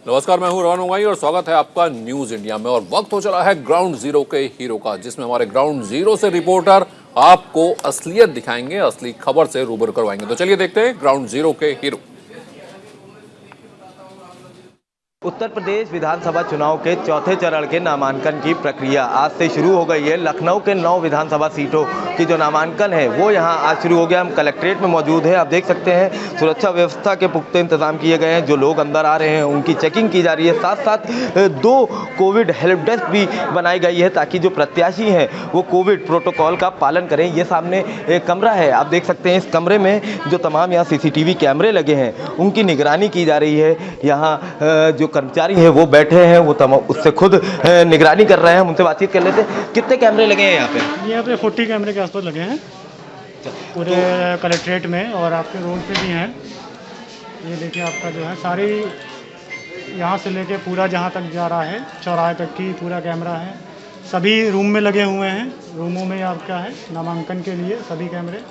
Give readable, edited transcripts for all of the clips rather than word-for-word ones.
नमस्कार, मैं हूं रोहन ओंगाई और स्वागत है आपका न्यूज इंडिया में। और वक्त हो चला है ग्राउंड जीरो के हीरो का, जिसमें हमारे ग्राउंड जीरो से रिपोर्टर आपको असलियत दिखाएंगे, असली खबर से रूबरू करवाएंगे। तो चलिए देखते हैं ग्राउंड जीरो के हीरो। उत्तर प्रदेश विधानसभा चुनाव के चौथे चरण के नामांकन की प्रक्रिया आज से शुरू हो गई है। लखनऊ के 9 विधानसभा सीटों की जो नामांकन है वो यहां आज शुरू हो गया। हम कलेक्ट्रेट में मौजूद हैं। आप देख सकते हैं सुरक्षा व्यवस्था के पुख्ते इंतजाम किए गए हैं। जो लोग अंदर आ रहे हैं उनकी चेकिंग की जा रही है। साथ साथ 2 कोविड हेल्प डेस्क भी बनाई गई है ताकि जो प्रत्याशी हैं वो कोविड प्रोटोकॉल का पालन करें। ये सामने एक कमरा है, आप देख सकते हैं। इस कमरे में जो तमाम यहाँ CCTV कैमरे लगे हैं उनकी निगरानी की जा रही है। यहाँ जो कर्मचारी हैं वो बैठे हैं, वो तमाम उससे खुद निगरानी कर रहे हैं। हम उनसे बातचीत कर लेते हैं। कितने कैमरे लगे हैं यहाँ पे? यहाँ पे 40 कैमरे के आसपास लगे हैं पूरे कलेक्ट्रेट में, और आपके रोड पे भी हैं। ये देखिए आपका जो है सारी यहाँ से लेके पूरा जहाँ तक जा रहा है चौराहे तक की पूरा कैमरा है। सभी रूम में लगे हुए हैं। रूमों में आपका है नामांकन के लिए सभी कैमरे,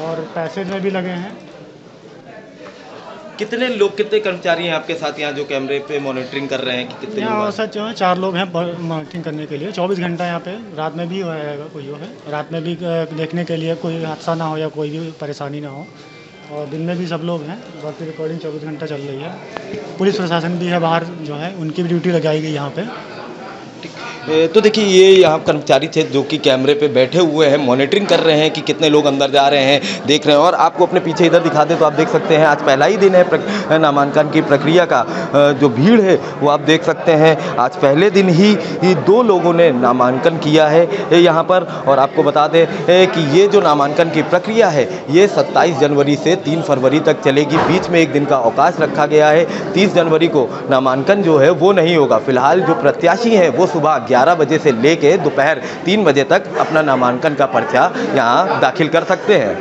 और पैसेज में भी लगे हैं। कितने लोग, कितने कर्मचारी हैं आपके साथ यहाँ जो कैमरे पे मॉनिटरिंग कर रहे हैं कि कितने यहाँ औसत जो है 4 लोग हैं मॉनिटरिंग करने के लिए 24 घंटा यहाँ पे। रात में भी होगा कोई है, रात में भी देखने के लिए कोई हादसा ना हो या कोई भी परेशानी ना हो। और दिन में भी सब लोग हैं। बाकी रिकॉर्डिंग 24 घंटा चल रही है। पुलिस प्रशासन भी है बाहर जो है, उनकी भी ड्यूटी लगाई गई यहाँ पे। तो देखिए ये यहाँ कर्मचारी थे जो कि कैमरे पे बैठे हुए हैं, मॉनिटरिंग कर रहे हैं कि कितने लोग अंदर जा रहे हैं, देख रहे हैं। और आपको अपने पीछे इधर दिखा दें तो आप देख सकते हैं आज पहला ही दिन है नामांकन की प्रक्रिया का। जो भीड़ है वो आप देख सकते हैं। आज पहले दिन ही 2 लोगों ने नामांकन किया है यहाँ पर। और आपको बता दें कि ये जो नामांकन की प्रक्रिया है ये 27 जनवरी से 3 फरवरी तक चलेगी। बीच में एक दिन का अवकाश रखा गया है। 30 जनवरी को नामांकन जो है वो नहीं होगा। फिलहाल जो प्रत्याशी हैं वो सुबह 11 बजे से लेके दोपहर 3 बजे तक अपना नामांकन का पर्चा यहां दाखिल कर सकते हैं।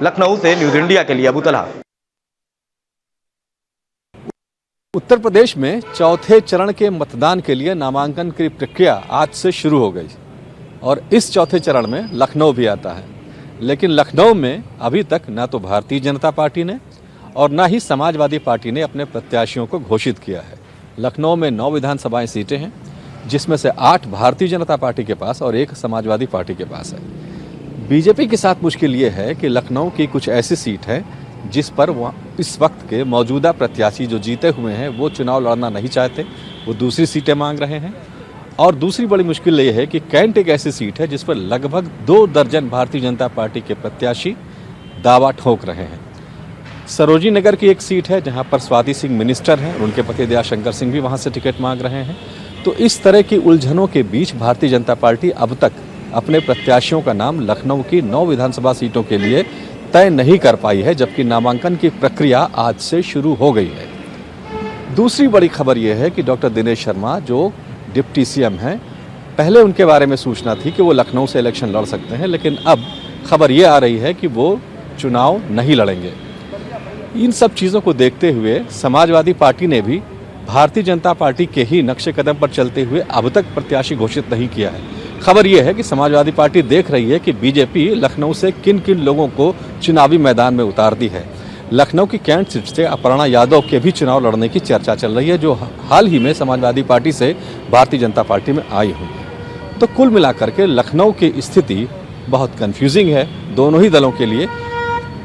लखनऊ से न्यूज इंडिया के लिए अबू तलहा। उत्तर प्रदेश में चौथे चरण के मतदान के लिए नामांकन की प्रक्रिया आज से शुरू हो गई और इस चौथे चरण में लखनऊ भी आता है। लेकिन लखनऊ में अभी तक न तो भारतीय जनता पार्टी ने और न ही समाजवादी पार्टी ने अपने प्रत्याशियों को घोषित किया है। लखनऊ में 9 विधानसभा सीटें हैं, जिसमें से 8 भारतीय जनता पार्टी के पास और 1 समाजवादी पार्टी के पास है। बीजेपी के साथ मुश्किल ये है कि लखनऊ की कुछ ऐसी सीट है जिस पर इस वक्त के मौजूदा प्रत्याशी जो जीते हुए हैं वो चुनाव लड़ना नहीं चाहते, वो दूसरी सीटें मांग रहे हैं। और दूसरी बड़ी मुश्किल ये है कि कैंट एक ऐसी सीट है जिस पर लगभग 2 दर्जन भारतीय जनता पार्टी के प्रत्याशी दावा ठोक रहे हैं। सरोजी नगर की एक सीट है जहाँ पर स्वाति सिंह मिनिस्टर हैं, उनके पति दयाशंकर सिंह भी वहाँ से टिकट मांग रहे हैं। तो इस तरह की उलझनों के बीच भारतीय जनता पार्टी अब तक अपने प्रत्याशियों का नाम लखनऊ की 9 विधानसभा सीटों के लिए तय नहीं कर पाई है, जबकि नामांकन की प्रक्रिया आज से शुरू हो गई है। दूसरी बड़ी खबर यह है कि डॉक्टर दिनेश शर्मा जो डिप्टी CM हैं, पहले उनके बारे में सूचना थी कि वो लखनऊ से इलेक्शन लड़ सकते हैं, लेकिन अब खबर ये आ रही है कि वो चुनाव नहीं लड़ेंगे। इन सब चीज़ों को देखते हुए समाजवादी पार्टी ने भी भारतीय जनता पार्टी के ही नक्शे कदम पर चलते हुए अब तक प्रत्याशी घोषित नहीं किया है। खबर यह है कि समाजवादी पार्टी देख रही है कि बीजेपी लखनऊ से किन किन लोगों को चुनावी मैदान में उतारती है। लखनऊ की कैंट सीट से अपर्णा यादव के भी चुनाव लड़ने की चर्चा चल रही है, जो हाल ही में समाजवादी पार्टी से भारतीय जनता पार्टी में आई हुई है। तो कुल मिलाकर के लखनऊ की स्थिति बहुत कन्फ्यूजिंग है दोनों ही दलों के लिए।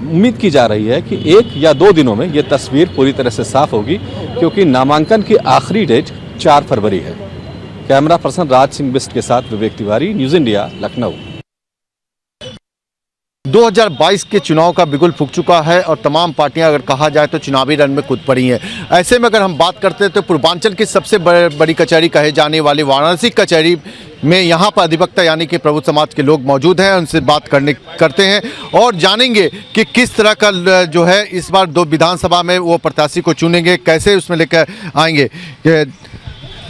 उम्मीद की जा रही है कि 1 या 2 दिनों में ये तस्वीर पूरी तरह से साफ होगी, क्योंकि नामांकन की आखिरी डेट 4 फरवरी है। कैमरा पर्सन राज सिंह बिस्ट के साथ विवेक तिवारी, न्यूज इंडिया, लखनऊ। 2022 के चुनाव का बिगुल फूंक चुका है और तमाम पार्टियां अगर कहा जाए तो चुनावी रण में कूद पड़ी हैं। ऐसे में अगर हम बात करते हैं तो पूर्वांचल की सबसे बड़ी कचहरी कहे जाने वाली वाराणसी कचहरी में यहाँ पर अधिवक्ता यानी कि प्रबुद्ध समाज के लोग मौजूद हैं। उनसे बात करते हैं और जानेंगे कि किस तरह का जो है इस बार 2 विधानसभा में वो प्रत्याशी को चुनेंगे, कैसे उसमें लेकर आएंगे।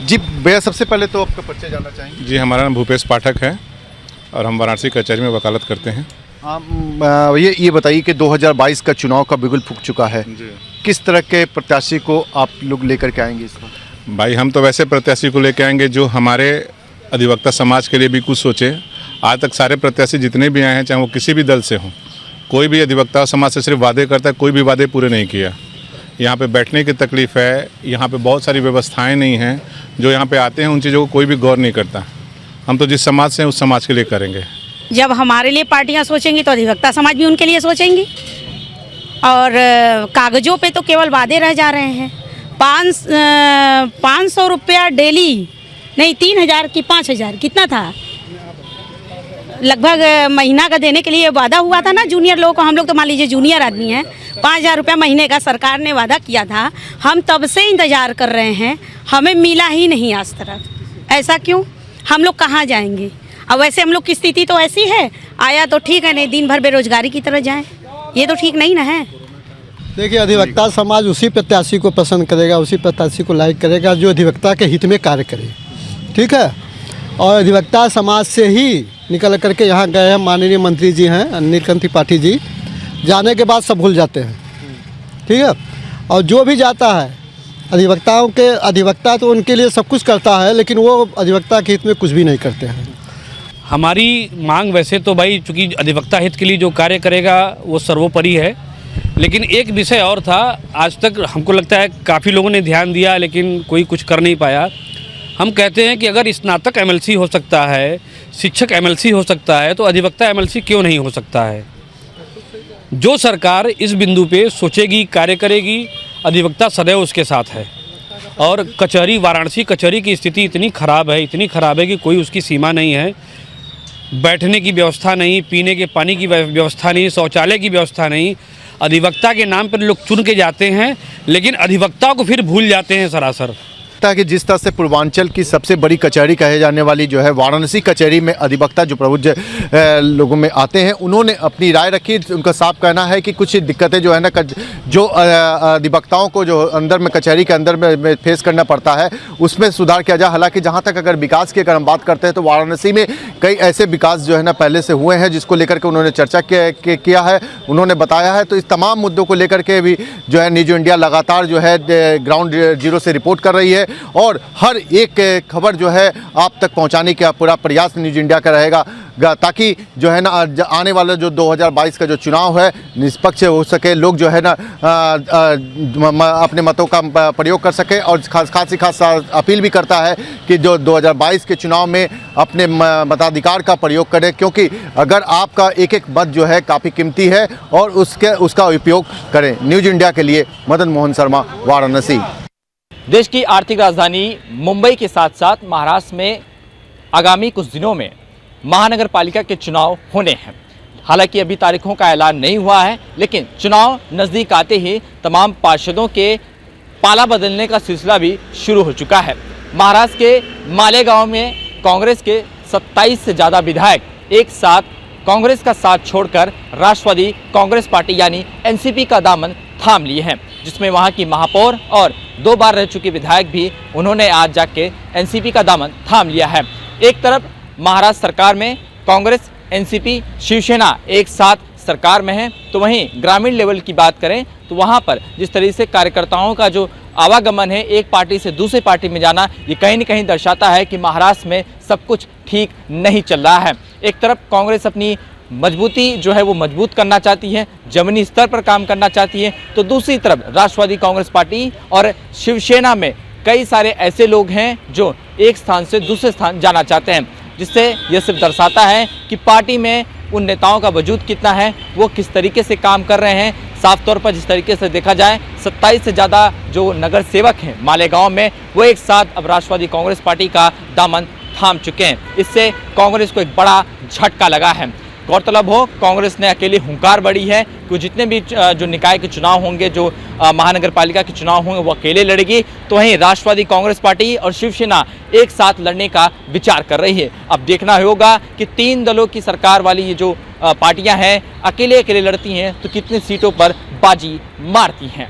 जी भैया, सबसे पहले तो आपका परिचय जानना चाहेंगे। जी, हमारा नाम भूपेश पाठक है और हम वाराणसी कचहरी में वकालत करते हैं। ये बताइए कि 2022 का चुनाव का बिगुल फूंक चुका है, किस तरह के प्रत्याशी को आप लोग लेकर के आएंगे इस बार? भाई, हम तो वैसे प्रत्याशी को लेकर आएंगे जो हमारे अधिवक्ता समाज के लिए भी कुछ सोचे। आज तक सारे प्रत्याशी जितने भी आए हैं, चाहे वो किसी भी दल से हों, कोई भी अधिवक्ता समाज से सिर्फ वादे करता है, कोई भी वादे पूरे नहीं किया। यहाँ पे बैठने की तकलीफ़ है, यहाँ पे बहुत सारी व्यवस्थाएं नहीं हैं। जो यहाँ पे आते हैं उन चीज़ों को कोई भी गौर नहीं करता। हम तो जिस समाज से हैं उस समाज के लिए करेंगे। जब हमारे लिए पार्टियां सोचेंगी तो अधिवक्ता समाज भी उनके लिए सोचेंगी। और कागज़ों पे तो केवल वादे रह जा रहे हैं। 500 रुपया डेली, नहीं 3000 की 5000, कितना था लगभग महीना का देने के लिए वादा हुआ था ना जूनियर लोगों को। हम लोग तो मान लीजिए जूनियर आदमी हैं। 5000 रुपया महीने का सरकार ने वादा किया था। हम तब से इंतज़ार कर रहे हैं, हमें मिला ही नहीं आज तक। ऐसा क्यों? हम लोग कहाँ जाएंगे? अब वैसे हम लोग की स्थिति तो ऐसी है, आया तो ठीक है, नहीं दिन भर बेरोजगारी की तरह जाएं, ये तो ठीक नहीं ना है। देखिए, अधिवक्ता समाज उसी प्रत्याशी को पसंद करेगा, उसी प्रत्याशी को लाइक करेगा जो अधिवक्ता के हित में कार्य करे, ठीक है। और अधिवक्ता समाज से ही निकल करके यहाँ गए हैं माननीय मंत्री जी हैं नीलकंठ त्रिपाठी जी। जाने के बाद सब भूल जाते हैं, ठीक है। और जो भी जाता है अधिवक्ता तो उनके लिए सब कुछ करता है, लेकिन वो अधिवक्ता के हित में कुछ भी नहीं करते हैं। हमारी मांग वैसे तो भाई, चूँकि अधिवक्ता हित के लिए जो कार्य करेगा वो सर्वोपरि है, लेकिन एक विषय और था। आज तक हमको लगता है काफ़ी लोगों ने ध्यान दिया लेकिन कोई कुछ कर नहीं पाया। हम कहते हैं कि अगर स्नातक एमएलसी हो सकता है, शिक्षक एमएलसी हो सकता है, तो अधिवक्ता एमएलसी क्यों नहीं हो सकता है। जो सरकार इस बिंदु पे सोचेगी, कार्य करेगी, अधिवक्ता सदैव उसके साथ है। और कचहरी, वाराणसी कचहरी की स्थिति इतनी ख़राब है कि कोई उसकी सीमा नहीं है। बैठने की व्यवस्था नहीं, पीने के पानी की व्यवस्था नहीं, शौचालय की व्यवस्था नहीं। अधिवक्ता के नाम पर लोग चुन के जाते हैं, लेकिन अधिवक्ता को फिर भूल जाते हैं सरासर। कि जिस तरह से पूर्वांचल की सबसे बड़ी कचहरी कहे जाने वाली जो है वाराणसी कचहरी में अधिवक्ता जो प्रबुद्ध लोगों में आते हैं, उन्होंने अपनी राय रखी। उनका साफ कहना है कि कुछ दिक्कतें जो है ना, जो अधिवक्ताओं को जो अंदर में कचहरी के अंदर में फेस करना पड़ता है, उसमें सुधार किया जाए। हालांकि जहां तक अगर विकास की अगर हम बात करते हैं तो वाराणसी में कई ऐसे विकास जो है ना पहले से हुए हैं, जिसको लेकर के उन्होंने चर्चा किया है, उन्होंने बताया है। तो इस तमाम मुद्दों को लेकर के भी जो है न्यूज इंडिया लगातार जो है ग्राउंड जीरो से रिपोर्ट कर रही है और हर एक खबर जो है आप तक पहुंचाने का पूरा प्रयास न्यूज इंडिया का रहेगा, ताकि जो है ना आने वाला जो 2022 का जो चुनाव है निष्पक्ष हो सके, लोग जो है ना अपने मतों का प्रयोग कर सके। और खास अपील भी करता है कि जो 2022 के चुनाव में अपने मताधिकार का प्रयोग करें, क्योंकि अगर आपका एक एक मत जो है काफ़ी कीमती है और उसका उपयोग करें। न्यूज इंडिया के लिए मदन मोहन शर्मा, वाराणसी। देश की आर्थिक राजधानी मुंबई के साथ साथ महाराष्ट्र में आगामी कुछ दिनों में महानगर पालिका के चुनाव होने हैं। हालांकि अभी तारीखों का ऐलान नहीं हुआ है, लेकिन चुनाव नज़दीक आते ही तमाम पार्षदों के पाला बदलने का सिलसिला भी शुरू हो चुका है। महाराष्ट्र के मालेगांव में कांग्रेस के 27 से ज़्यादा विधायक एक साथ कांग्रेस का साथ छोड़कर राष्ट्रवादी कांग्रेस पार्टी यानी एनसीपी का दामन थाम लिए हैं, जिसमें वहां की महापौर और 2 बार रह चुके विधायक भी उन्होंने आज जाके एनसीपी का दामन थाम लिया है। एक तरफ महाराष्ट्र सरकार में कांग्रेस, एनसीपी, शिवसेना एक साथ सरकार में है, तो वहीं ग्रामीण लेवल की बात करें तो वहां पर जिस तरीके से कार्यकर्ताओं का जो आवागमन है एक पार्टी से दूसरी पार्टी में जाना, ये कहीं न कहीं दर्शाता है कि महाराष्ट्र में सब कुछ ठीक नहीं चल रहा है। एक तरफ कांग्रेस अपनी मजबूती जो है वो मजबूत करना चाहती है, जमीनी स्तर पर काम करना चाहती है, तो दूसरी तरफ राष्ट्रवादी कांग्रेस पार्टी और शिवसेना में कई सारे ऐसे लोग हैं जो एक स्थान से दूसरे स्थान जाना चाहते हैं, जिससे यह सिर्फ दर्शाता है कि पार्टी में उन नेताओं का वजूद कितना है, वो किस तरीके से काम कर रहे हैं। साफ तौर पर जिस तरीके से देखा जाए 27 से ज़्यादा जो नगर सेवक हैं मालेगांव में, वो एक साथ अब राष्ट्रवादी कांग्रेस पार्टी का दामन थाम चुके हैं। इससे कांग्रेस को एक बड़ा झटका लगा है। गौरतलब हो, कांग्रेस ने अकेली हुंकार बढ़ी है कि जितने भी जो निकाय के चुनाव होंगे, जो महानगर पालिका के चुनाव होंगे, वो अकेले लड़ेगी। तो वहीं राष्ट्रवादी कांग्रेस पार्टी और शिवसेना एक साथ लड़ने का विचार कर रही है। अब देखना होगा कि 3 दलों की सरकार वाली ये जो पार्टियां हैं अकेले लड़ती हैं तो कितनी सीटों पर बाजी मारती हैं।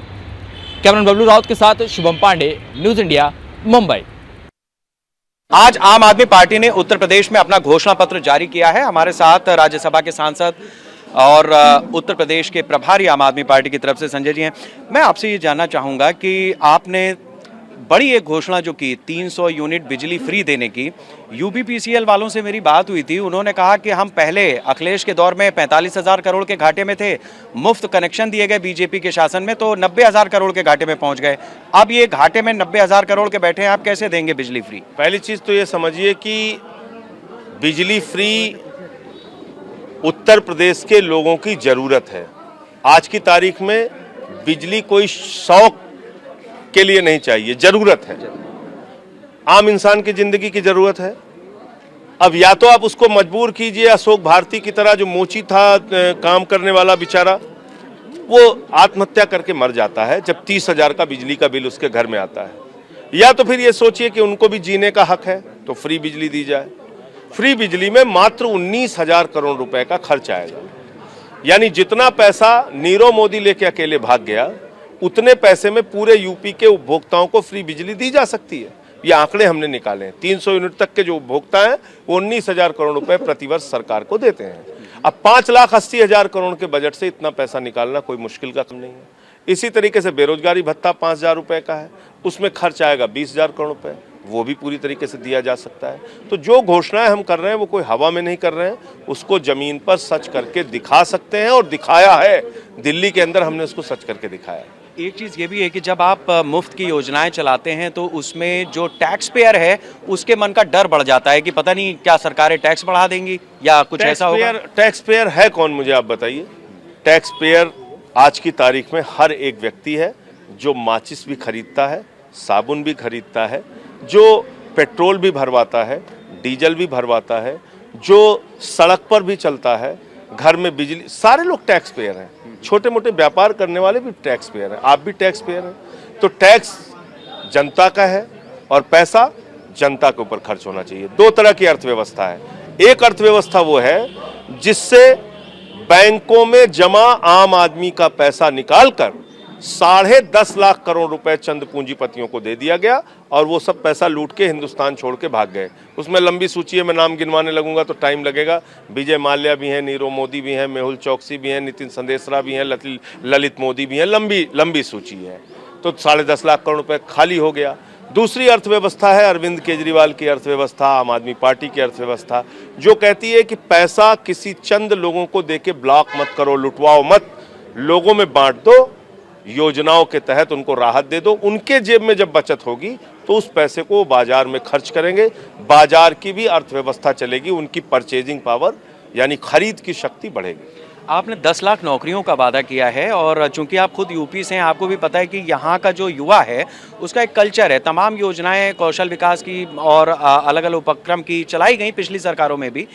कैमरामैन बबलू राउत के साथ शुभम पांडे, न्यूज इंडिया, मुंबई। आज आम आदमी पार्टी ने उत्तर प्रदेश में अपना घोषणा पत्र जारी किया है। हमारे साथ राज्यसभा के सांसद और उत्तर प्रदेश के प्रभारी आम आदमी पार्टी की तरफ से संजय जी हैं। मैं आपसे ये जानना चाहूँगा कि आपने बड़ी एक घोषणा जो की 300 यूनिट बिजली फ्री देने की, यूपीपीसीएल वालों से मेरी बात हुई थी, उन्होंने कहा कि हम पहले अखिलेश के दौर में 45,000 करोड़ के घाटे में थे, मुफ्त कनेक्शन दिए गए बीजेपी के शासन में तो 90,000 करोड़ के घाटे में पहुंच गए। अब ये घाटे में 90,000 करोड़ के बैठे हैं, आप कैसे देंगे बिजली फ्री? पहली चीज तो ये समझिए कि बिजली फ्री उत्तर प्रदेश के लोगों की जरूरत है। आज की तारीख में बिजली कोई शौक के लिए नहीं चाहिए, जरूरत है, आम इंसान की जिंदगी की जरूरत है। अब या तो आप उसको मजबूर कीजिए, अशोक भारती की तरह जो मोची था काम करने वाला बेचारा, वो आत्महत्या करके मर जाता है जब 30,000 का बिजली का बिल उसके घर में आता है, या तो फिर ये सोचिए कि उनको भी जीने का हक है तो फ्री बिजली दी जाए। फ्री बिजली में मात्र 19,000 करोड़ रुपए का खर्च आएगा, यानी जितना पैसा नीरव मोदी लेके अकेले भाग गया उतने पैसे में पूरे यूपी के उपभोक्ताओं को फ्री बिजली दी जा सकती है। ये आंकड़े हमने निकाले हैं। 300 यूनिट तक के जो उपभोक्ता हैं वो 19,000 करोड़ रुपए प्रतिवर्ष सरकार को देते हैं। अब 5,80,000 करोड़ के बजट से इतना पैसा निकालना कोई मुश्किल का काम नहीं है। इसी तरीके से बेरोजगारी भत्ता 5,000 रुपए का है, उसमें खर्च आएगा 20,000 करोड़ रुपए, वो भी पूरी तरीके से दिया जा सकता है। तो जो घोषणाएं हम कर रहे हैं वो कोई हवा में नहीं कर रहे हैं, उसको जमीन पर सच करके दिखा सकते हैं और दिखाया है। दिल्ली के अंदर हमने उसको सच करके दिखाया है। एक चीज़ ये भी है कि जब आप मुफ्त की योजनाएं चलाते हैं तो उसमें जो टैक्स पेयर है उसके मन का डर बढ़ जाता है कि पता नहीं क्या सरकारें टैक्स बढ़ा देंगी या कुछ ऐसा होगा। टैक्स पेयर है कौन, मुझे आप बताइए। टैक्स पेयर आज की तारीख में हर एक व्यक्ति है जो माचिस भी खरीदता है, साबुन भी खरीदता है, जो पेट्रोल भी भरवाता है, डीजल भी भरवाता है, जो सड़क पर भी चलता है, घर में बिजली, सारे लोग टैक्स पेयर हैं। छोटे मोटे व्यापार करने वाले भी टैक्स पेयर हैं, आप भी टैक्स पेयर हैं। तो टैक्स जनता का है और पैसा जनता के ऊपर खर्च होना चाहिए। दो तरह की अर्थव्यवस्था है। एक अर्थव्यवस्था वो है जिससे बैंकों में जमा आम आदमी का पैसा निकालकर 10.5 लाख करोड़ रुपए चंद पूंजीपतियों को दे दिया गया और वो सब पैसा लूट के हिंदुस्तान छोड़ के भाग गए। उसमें लंबी सूची है, मैं नाम गिनवाने लगूंगा तो टाइम लगेगा। विजय माल्या भी हैं, नीरव मोदी भी हैं, मेहुल चौकसी भी हैं, नितिन संदेशरा भी हैं, ललित मोदी भी हैं, लंबी सूची है। तो 10.5 लाख करोड़ रुपए खाली हो गया। दूसरी अर्थव्यवस्था है अरविंद केजरीवाल की अर्थव्यवस्था, आम आदमी पार्टी की अर्थव्यवस्था, जो कहती है कि पैसा किसी चंद लोगों को देके ब्लॉक मत करो, लुटवाओ मत, लोगों में बांट दो, योजनाओं के तहत उनको राहत दे दो। उनके जेब में जब बचत होगी तो उस पैसे को बाजार में खर्च करेंगे, बाजार की भी अर्थव्यवस्था चलेगी, उनकी परचेजिंग पावर यानी खरीद की शक्ति बढ़ेगी। आपने 10 लाख नौकरियों का वादा किया है और चूंकि आप खुद यूपी से हैं, आपको भी पता है कि यहाँ का जो युवा है उसका एक कल्चर है। तमाम योजनाएं कौशल विकास की और अलग अलग उपक्रम की चलाई गई पिछली सरकारों में भी।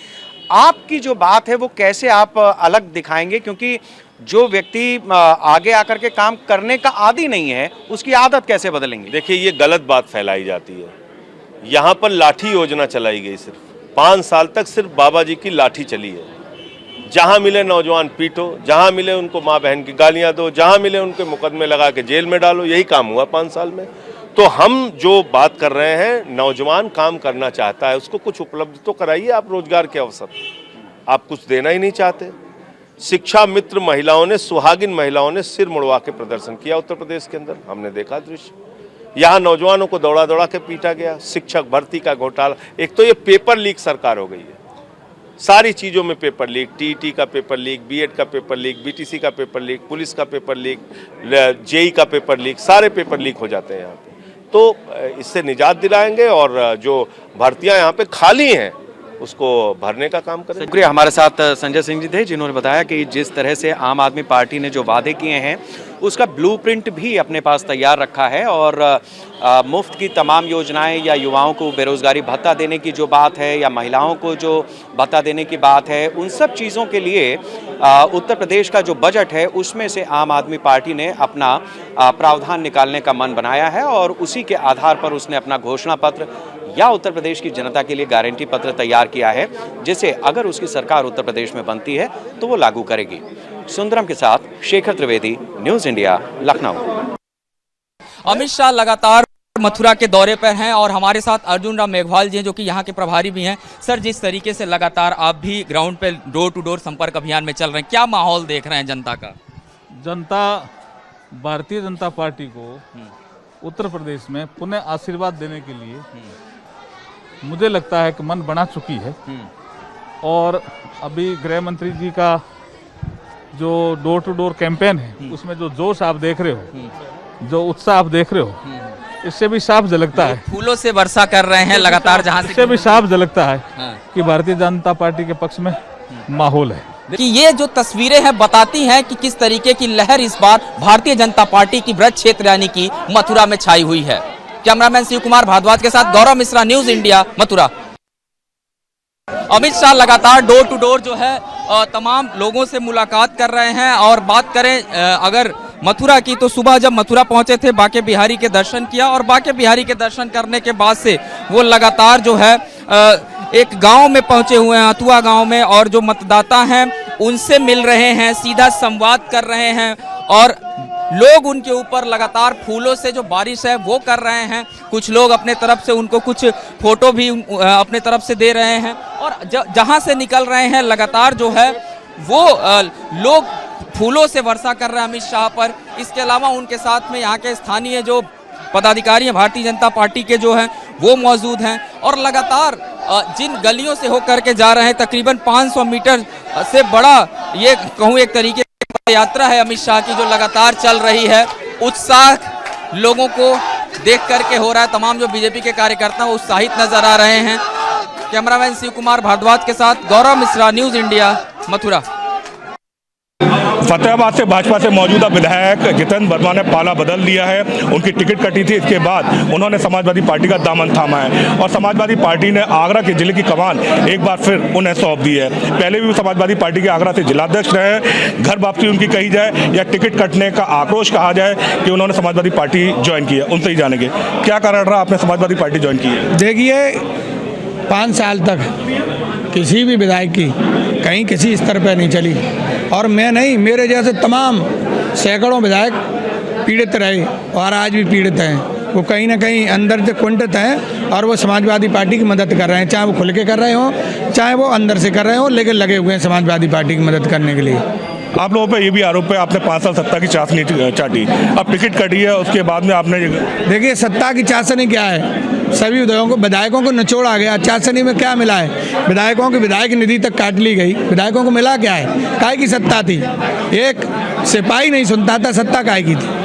आपकी जो बात है वो कैसे आप अलग दिखाएंगे, क्योंकि जो व्यक्ति आगे आकर के काम करने का आदी नहीं है उसकी आदत कैसे बदलेंगे? देखिए, ये गलत बात फैलाई जाती है। यहाँ पर लाठी योजना चलाई गई, सिर्फ 5 साल तक सिर्फ बाबा जी की लाठी चली है। जहाँ मिले नौजवान पीटो, जहाँ मिले उनको माँ बहन की गालियाँ दो, जहाँ मिले उनके मुकदमे लगा के जेल में डालो, यही काम हुआ 5 साल में। तो हम जो बात कर रहे हैं, नौजवान काम करना चाहता है, उसको कुछ उपलब्ध तो कराइए आप रोजगार के अवसर। आप कुछ देना ही नहीं चाहते। शिक्षा मित्र महिलाओं ने, सुहागिन महिलाओं ने सिर मुड़वा के प्रदर्शन किया उत्तर प्रदेश के अंदर, हमने देखा दृश्य। यहाँ नौजवानों को दौड़ा दौड़ा के पीटा गया। शिक्षक भर्ती का घोटाला, एक तो ये पेपर लीक सरकार हो गई है, सारी चीज़ों में पेपर लीक, टीईटी का पेपर लीक, बीएड का पेपर लीक, बीटीसी का पेपर लीक, पुलिस का पेपर लीक, जेई का पेपर लीक, सारे पेपर लीक हो जाते हैं यहाँ पे। तो इससे निजात दिलाएंगे और जो भर्तियाँ यहाँ पे खाली हैं उसको भरने का काम करें। शुक्रिया। हमारे साथ संजय सिंह जी थे जिन्होंने बताया कि जिस तरह से आम आदमी पार्टी ने जो वादे किए हैं उसका ब्लूप्रिंट भी अपने पास तैयार रखा है और मुफ्त की तमाम योजनाएं या युवाओं को बेरोजगारी भत्ता देने की जो बात है या महिलाओं को जो भत्ता देने की बात है, उन सब चीज़ों के लिए उत्तर प्रदेश का जो बजट है उसमें से आम आदमी पार्टी ने अपना प्रावधान निकालने का मन बनाया है और उसी के आधार पर उसने अपना घोषणा पत्र या उत्तर प्रदेश की जनता के लिए गारंटी पत्र तैयार किया है, जिसे अगर उसकी सरकार उत्तर प्रदेश में बनती है तो वो लागू करेगी। सुंदरम के साथ शेखर त्रिवेदी, न्यूज़ इंडिया, लखनऊ। अमित शाह लगातार मथुरा के दौरे पर हैं और हमारे साथ अर्जुन राम मेघवाल जी हैं जो कि यहाँ के प्रभारी भी हैं। सर, जिस तरीके से लगातार आप भी ग्राउंड पे डोर टू डोर संपर्क अभियान में चल रहे हैं, क्या माहौल देख रहे हैं जनता का? जनता भारतीय जनता पार्टी को उत्तर प्रदेश में पुनः आशीर्वाद देने के लिए मुझे लगता है कि मन बना चुकी है। और अभी गृह मंत्री जी का जो डोर टू डोर कैंपेन है उसमें जो जोश आप देख रहे हो, जो उत्साह आप देख रहे हो, इससे भी साफ झलकता है, फूलों से वर्षा कर रहे हैं लगातार, जहां इससे भी साफ झलकता है कि भारतीय जनता पार्टी के पक्ष में माहौल है। कि ये जो तस्वीरें हैं बताती हैं कि किस तरीके की लहर इस बार भारतीय जनता पार्टी की ब्रज क्षेत्र यानी कि मथुरा में छाई हुई है। कैमरामैन शिव कुमार भारद्वाज के साथ गौरव मिश्रा, न्यूज इंडिया, मथुरा। अमित शाह लगातार डोर टू डोर जो है तमाम लोगों से मुलाकात कर रहे हैं। और बात करें अगर मथुरा की, तो सुबह जब मथुरा पहुंचे थे बांके बिहारी के दर्शन किया और बांके बिहारी के दर्शन करने के बाद से वो लगातार जो है एक गांव में पहुंचे हुए हैं, हथुआ गांव में, और जो मतदाता हैं उनसे मिल रहे हैं, सीधा संवाद कर रहे हैं और लोग उनके ऊपर लगातार फूलों से जो बारिश है वो कर रहे हैं। कुछ लोग अपने तरफ से उनको कुछ फोटो भी अपने तरफ से दे रहे हैं और जहां से निकल रहे हैं लगातार जो है वो लोग फूलों से वर्षा कर रहे हैं अमित शाह पर। इसके अलावा उनके साथ में यहाँ के स्थानीय जो पदाधिकारी हैं भारतीय जनता पार्टी के जो हैं वो मौजूद हैं और लगातार जिन गलियों से होकर के जा रहे हैं, तकरीबन 500 मीटर से बड़ा ये कहूँ एक तरीके की यात्रा है अमित शाह की, जो लगातार चल रही है। उत्साह लोगों को देख करके हो रहा है, तमाम जो बीजेपी के कार्यकर्ता हैं उत्साहित नजर आ रहे हैं। कैमरामैन शिव कुमार भारद्वाज के साथ गौरव मिश्रा, न्यूज इंडिया, मथुरा। फतेहाबाद से भाजपा से मौजूदा विधायक जितेंद्र वर्मा ने पाला बदल लिया है। उनकी टिकट कटी थी, इसके बाद उन्होंने समाजवादी पार्टी का दामन थामा है और समाजवादी पार्टी ने आगरा के जिले की कमान एक बार फिर उन्हें सौंप दी है। पहले भी समाजवादी पार्टी के आगरा से जिलाध्यक्ष रहे। घर वापसी उनकी कही जाए या टिकट कटने का आक्रोश कहा जाए कि उन्होंने समाजवादी पार्टी ज्वाइन की है, उनसे ही जानेंगे क्या कारण रहा आपने समाजवादी पार्टी ज्वाइन की है। देखिए 5 साल तक किसी भी विधायक की कहीं किसी स्तर पर नहीं चली और मैं नहीं, मेरे जैसे तमाम सैकड़ों विधायक पीड़ित रहे और आज भी पीड़ित हैं। वो कहीं ना कहीं अंदर से कुंठित हैं और वो समाजवादी पार्टी की मदद कर रहे हैं, चाहे वो खुल के कर रहे हों चाहे वो अंदर से कर रहे हों, लेकिन लगे हुए हैं समाजवादी पार्टी की मदद करने के लिए। आप लोगों पे ये भी आरोप है आपने 5 साल सत्ता की चाशनी चाटी, अब टिकट कटी है, उसके बाद में आपने देखिए सत्ता की चाशनी क्या है, सभी विधायकों को निचोड़ा गया। चाशनी में क्या मिला है, विधायकों की विधायक निधि तक काट ली गई, विधायकों को मिला क्या है, काहे की सत्ता थी, एक सिपाही नहीं सुनता था, सत्ता काहे की थी।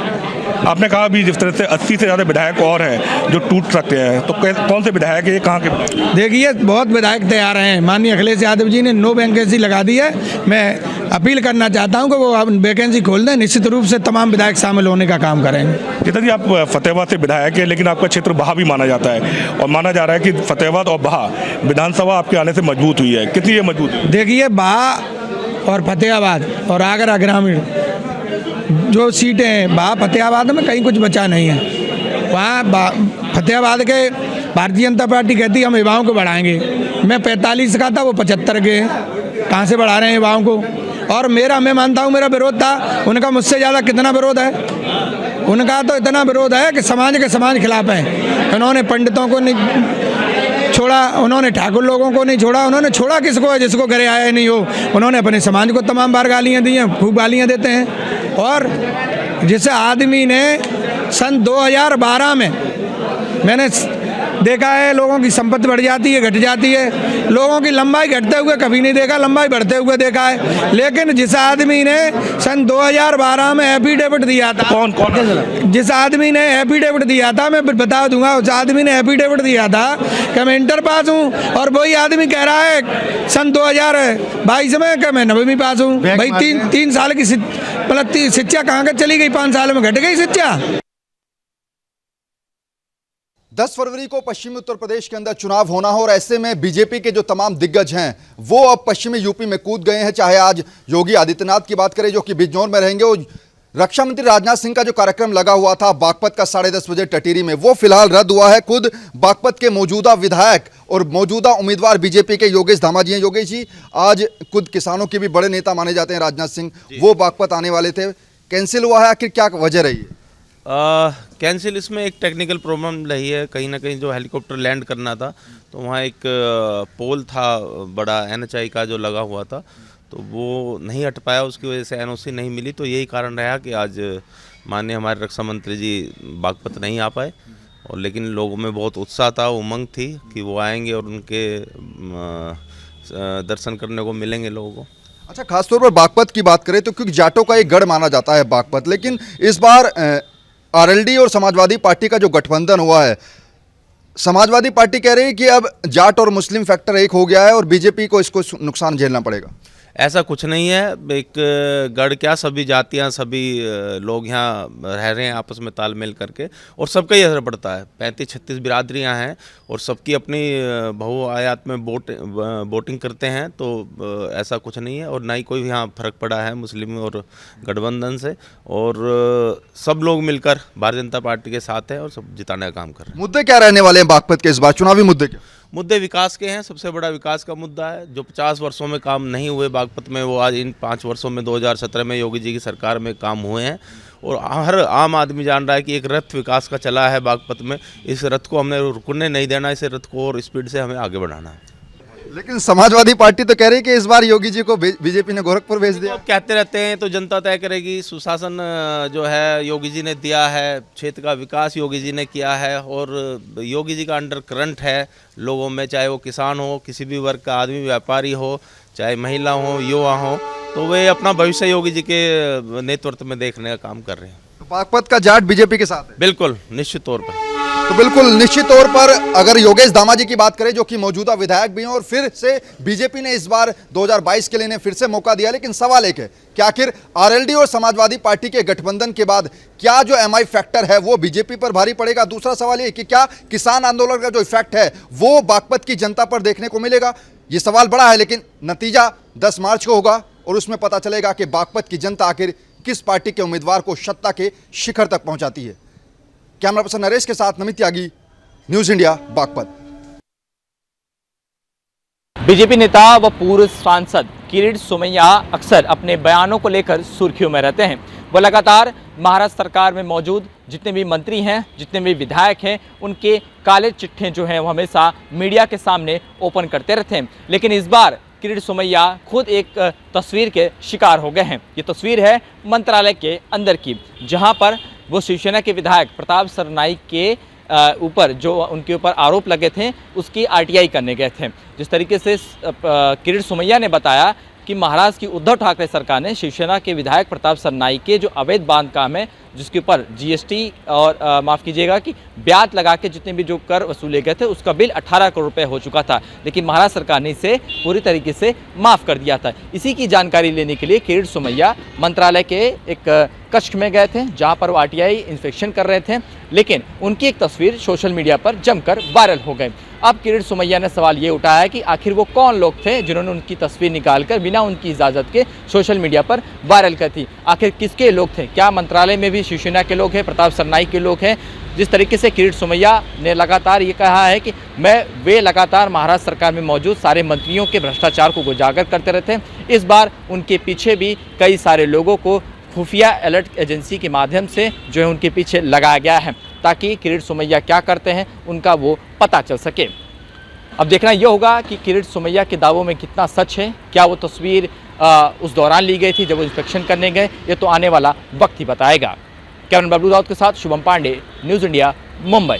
आपने कहा भी जिस तरह से 80 से ज़्यादा विधायक और हैं जो टूट सकते हैं, तो कौन से विधायक है ये, कहाँ के? देखिए बहुत विधायक तैयार हैं, माननीय अखिलेश यादव जी ने नो वैकेंसी लगा दी है। मैं अपील करना चाहता हूं कि वो वैकेंसी खोल दें, निश्चित रूप से तमाम विधायक शामिल होने का काम करेंगे। जितना जी आप फतेहाबाद से विधायक है, लेकिन आपका क्षेत्र बहा भी माना जाता है और माना जा रहा है कि फतेहाबाद और बहा विधानसभा आपके आने से मजबूत हुई है, कितनी ये मजबूत हुई? देखिए बहा और फतेहाबाद और आगरा ग्रामीण जो सीटें हैं, बहा फतेहाबाद में कहीं कुछ बचा नहीं है। वहाँ फतेहाबाद के भारतीय जनता पार्टी कहती है हम युवाओं को बढ़ाएंगे, मैं 45 का था वो 75 के हैं, कहाँ से बढ़ा रहे हैं युवाओं को। और मैं मानता हूँ मेरा विरोध था, उनका मुझसे ज़्यादा कितना विरोध है, उनका तो इतना विरोध है कि समाज के समाज खिलाफ है। उन्होंने पंडितों को नहीं छोड़ा, उन्होंने ठाकुर लोगों को नहीं छोड़ा, उन्होंने छोड़ा किसको है जिसको घरे आया नहीं हो। उन्होंने अपने समाज को तमाम बार गालियाँ दी हैं, खूब गालियाँ देते हैं। और जिस आदमी ने सन 2012 में मैंने देखा है लोगों की संपत्ति बढ़ जाती है घट जाती है, लोगों की लंबाई घटते हुए कभी नहीं देखा, लंबाई बढ़ते हुए देखा है। लेकिन जिस आदमी ने सन 2012 में एफिडेविट दिया था, कौन जिस आदमी ने एफिडेविट दिया था, मैं बता दूंगा, उस आदमी ने एफिडेविट दिया था कि मैं इंटर पास हूँ और वही आदमी कह रहा है सन 2022 में कि मैं 9वीं पास हूँ। भाई 3 साल की मतलब शिक्षा कहाँ के चली गई, 5 साल में घट गई शिक्षा। 10 फरवरी को पश्चिमी उत्तर प्रदेश के अंदर चुनाव होना हो और ऐसे में बीजेपी के जो तमाम दिग्गज हैं वो अब पश्चिमी यूपी में कूद गए हैं। चाहे आज योगी आदित्यनाथ की बात करें जो कि बिजनौर में रहेंगे, और रक्षा मंत्री राजनाथ सिंह का जो कार्यक्रम लगा हुआ था बागपत का 10:30 बजे टटीरी में, वो फिलहाल रद्द हुआ है। खुद बागपत के मौजूदा विधायक और मौजूदा उम्मीदवार बीजेपी के योगेश धामा जी हैं। योगेश जी, आज खुद किसानों के भी बड़े नेता माने जाते हैं राजनाथ सिंह, वो बागपत आने वाले थे, कैंसिल हुआ है, आखिर क्या वजह रही है? कैंसिल इसमें एक टेक्निकल प्रॉब्लम रही है, कहीं ना कहीं जो हेलीकॉप्टर लैंड करना था तो वहाँ एक पोल था बड़ा NHI का जो लगा हुआ था, तो वो नहीं हट पाया, उसकी वजह से NOC नहीं मिली, तो यही कारण रहा कि आज माननीय हमारे रक्षा मंत्री जी बागपत नहीं आ पाए, और लेकिन लोगों में बहुत उत्साह था, उमंग थी कि वो आएंगे और उनके दर्शन करने को मिलेंगे लोगों को। अच्छा, खासतौर पर बागपत की बात करें तो क्योंकि जाटों का एक गढ़ माना जाता है बागपत, लेकिन इस बार आरएलडी और समाजवादी पार्टी का जो गठबंधन हुआ है, समाजवादी पार्टी कह रही है कि अब जाट और मुस्लिम फैक्टर एक हो गया है और बीजेपी को इसको नुकसान झेलना पड़ेगा। ऐसा कुछ नहीं है, एक गढ़ क्या, सभी जातियां, सभी लोग यहाँ रह रहे हैं आपस में तालमेल करके, और सबका ही असर पड़ता है। 35-36 बिरादरियाँ हैं और सबकी अपनी बहुआयात में वोटिंग करते हैं, तो ऐसा कुछ नहीं है। और ना ही कोई यहाँ फर्क पड़ा है मुस्लिम और गठबंधन से, और सब लोग मिलकर भारतीय जनता पार्टी के साथ हैं और सब जिताने का काम कर रहे हैं। मुद्दे क्या रहने वाले हैं बागपत के इस बार, चुनावी मुद्दे क्या? मुद्दे विकास के हैं, सबसे बड़ा विकास का मुद्दा है। जो 50 वर्षों में काम नहीं हुए बागपत में, वो आज इन 5 वर्षों में 2017 में योगी जी की सरकार में काम हुए हैं। और हर आम आदमी जान रहा है कि एक रथ विकास का चला है बागपत में, इस रथ को हमने रुकने नहीं देना, इस रथ को और स्पीड से हमें आगे बढ़ाना है। लेकिन समाजवादी पार्टी तो कह रही है कि इस बार योगी जी को बीजेपी ने गोरखपुर भेज दिया। कहते रहते हैं, तो जनता तय करेगी। सुशासन जो है योगी जी ने दिया है, क्षेत्र का विकास योगी जी ने किया है, और योगी जी का अंडर करंट है लोगों में, चाहे वो किसान हो, किसी भी वर्ग का आदमी, व्यापारी हो, चाहे महिला हो, युवा हो, तो वे अपना भविष्य योगी जी के नेतृत्व में देखने का काम कर रहे हैं। तो बागपत का जाट बीजेपी के साथ है? बिल्कुल, निश्चित तौर पर। तो बिल्कुल निश्चित तौर पर अगर योगेश दामाजी की बात करें, जो कि मौजूदा विधायक भी हैं, और फिर से बीजेपी ने इस बार 2022 के लिए इन्हें फिर से मौका दिया, लेकिन सवाल एक है कि आखिर आरएलडी और समाजवादी पार्टी के गठबंधन के बाद क्या जो एमआई फैक्टर है वो बीजेपी पर भारी पड़ेगा? दूसरा सवाल ये कि क्या किसान आंदोलन का जो इफेक्ट है वो बागपत की जनता पर देखने को मिलेगा? ये सवाल बड़ा है, लेकिन नतीजा 10 मार्च को होगा और उसमें पता चलेगा कि बागपत की जनता आखिर किस पार्टी के उम्मीदवार को सत्ता के शिखर तक पहुंचाती है। कैमरा पर्सन नरेश के साथ नमित त्यागी, न्यूज इंडिया, बागपत। बीजेपी नेता व पूर्व सांसद किरीट सोमैया अक्सर अपने बयानों को लेकर सुर्खियों में रहते हैं। वो लगातार महाराष्ट्र सरकार में मौजूद जितने भी मंत्री हैं, जितने भी विधायक हैं, उनके काले चिट्ठे जो हैं वो हमेशा मीडिया के सामने ओपन करते रहते हैं। लेकिन इस बार किरीट सोमैया खुद एक तस्वीर के शिकार हो गए हैं। ये तस्वीर है मंत्रालय के अंदर की, जहां पर वो शिवसेना के विधायक प्रताप सरनाईक के ऊपर जो उनके ऊपर आरोप लगे थे उसकी आरटीआई करने गए थे। जिस तरीके से किरीट सोमैया ने बताया कि महाराष्ट्र की उद्धव ठाकरे सरकार ने शिवसेना के विधायक प्रताप सरनाईक के जो अवैध बांध काम है, जिसके ऊपर जीएसटी और माफ़ कीजिएगा कि ब्याज लगा के जितने भी जो कर वसूले गए थे उसका बिल 18 करोड़ रुपए हो चुका था, लेकिन महाराष्ट्र सरकार ने इसे पूरी तरीके से माफ़ कर दिया था। इसी की जानकारी लेने के लिए किरीट सोमैया मंत्रालय के एक कक्ष में गए थे, जहां पर वो आरटीआई इंस्पेक्शन कर रहे थे, लेकिन उनकी एक तस्वीर सोशल मीडिया पर जमकर वायरल हो गई। अब किरीट सोमैया ने सवाल ये उठाया है कि आखिर वो कौन लोग थे जिन्होंने उनकी तस्वीर निकालकर बिना उनकी इजाज़त के सोशल मीडिया पर वायरल कर थी। आखिर किसके लोग थे? क्या मंत्रालय में भी शिवसेना के लोग हैं, प्रताप सरनाईक के लोग हैं? जिस तरीके से किरीट सोमैया ने लगातार ये कहा है कि वे लगातार महाराष्ट्र सरकार में मौजूद सारे मंत्रियों के भ्रष्टाचार को उजागर करते रहते हैं। इस बार उनके पीछे भी कई सारे लोगों को खुफिया अलर्ट एजेंसी के माध्यम से जो है उनके पीछे लगाया गया है, ताकि किरीट सोमैया क्या करते हैं उनका वो पता चल सके। अब देखना यह होगा कि किरीट सोमैया के दावों में कितना सच है। क्या वो तस्वीर उस दौरान ली गई थी जब वो इंस्पेक्शन करने गए? ये तो आने वाला वक्त ही बताएगा। कैमरामैन बबलू राउत के साथ शुभम पांडे, न्यूज़ इंडिया, मुंबई।